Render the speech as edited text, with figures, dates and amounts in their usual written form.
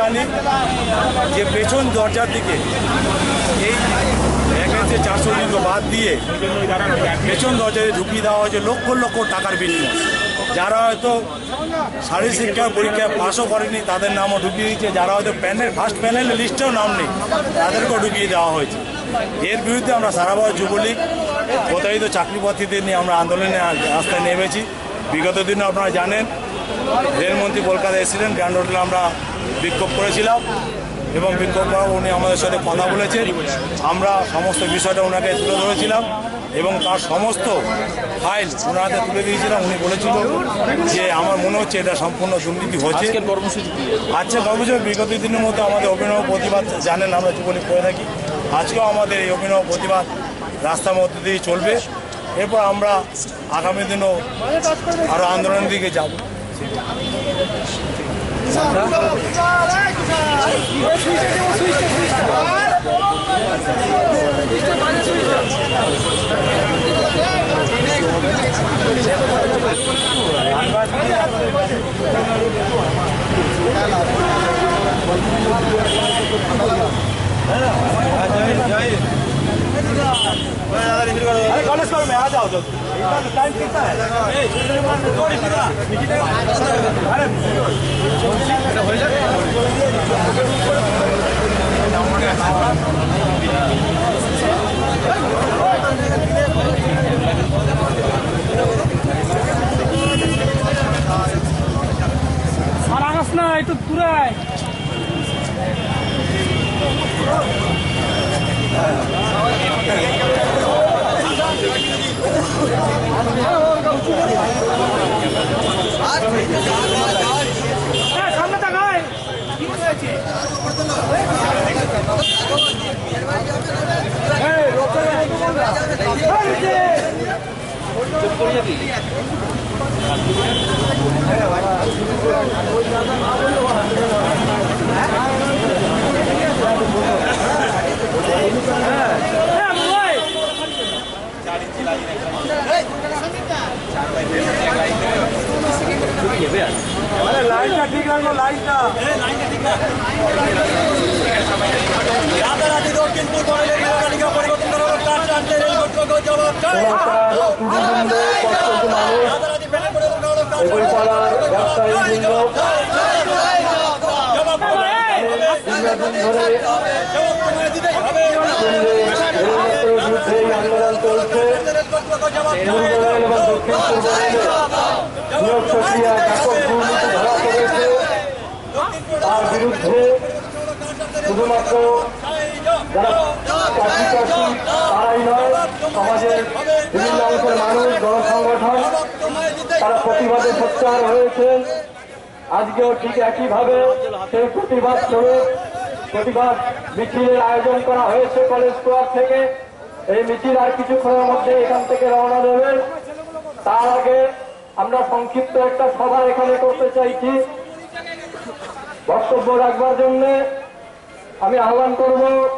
জানি যে পেছন দরজার দিকে এই ভ্যাকেন্সি 400 জন বাদ দিয়ে পেছন দরজায় ঢুকিয়ে দেওয়া হয়েছে লক্ষ লক্ষ টাকার বিনিময়। যারা হয়তো শারীরিক শিক্ষা পরীক্ষায় পাসও করেনি তাদের নামও ঢুকিয়ে দিচ্ছে, যারা হয়তো ফার্স্ট প্যানেলের লিস্টেও নাম নেই তাদেরকেও ঢুকিয়ে দেওয়া হয়েছে। এর বিরুদ্ধে আমরা সারা বছর যুবলীগ প্রতারিত চাকরিপ্রার্থীদের নিয়ে আমরা আন্দোলনে রাস্তায় নেমেছি। বিগত দিনে আপনারা জানেন রেলমন্ত্রী কলকাতায় এসেছিলেন, গ্র্যান্ড হোটেলে আমরা বিক্ষোভ করেছিলাম এবং বিক্ষোভ করা উনি আমাদের সাথে কথা বলেছেন। আমরা সমস্ত বিষয়টা ওনাকে তুলে ধরেছিলাম এবং তার সমস্ত ফাইল ওনার হাতে তুলে দিয়েছিলাম। উনি বলেছিল যে আমার মনে হচ্ছে এটা সম্পূর্ণ দুর্নীতি হচ্ছে। আজকে কর্মসূচি বিগত দিনের মধ্যে আমাদের অভিনব প্রতিবাদ জানেন আমরা যুবলীগ করে থাকি। আজকেও আমাদের এই অভিনব প্রতিবাদ রাস্তার মধ্যে দিয়ে চলবে। এরপর আমরা আগামী দিনও আরও আন্দোলনের দিকে যাব। कॉलेज में आ जाओ जल्दी, टाइम कितना है? না একটু দূরায় সামনে তাকায় अरे लाइन का ठीक रखो, लाइन का আন্দোলন চলছে। নিয়োগ প্রক্রিয়া ব্যাপক দুর্নীতি ধরা পড়েছে। তার বিরুদ্ধে শুধুমাত্র যারা চাকরি তারাই নয়, সমাজের বিভিন্ন অংশের মানুষ, গণসংগঠন তারা প্রতিবাদে সোচ্চার হয়েছেন। আজকেও ঠিক একইভাবে সেই প্রতিবাদ মিছিলের আয়োজন করা হয়েছে কলেজ স্কোয়ার থেকে। এই মিছিল আর কিছুক্ষণের মধ্যে এখান থেকে রওনা দেবেন। তার আগে আমরা সংক্ষিপ্ত একটা সভা এখানে করতে চাইছি। বক্তব্য রাখবার জন্য আমি আহ্বান করব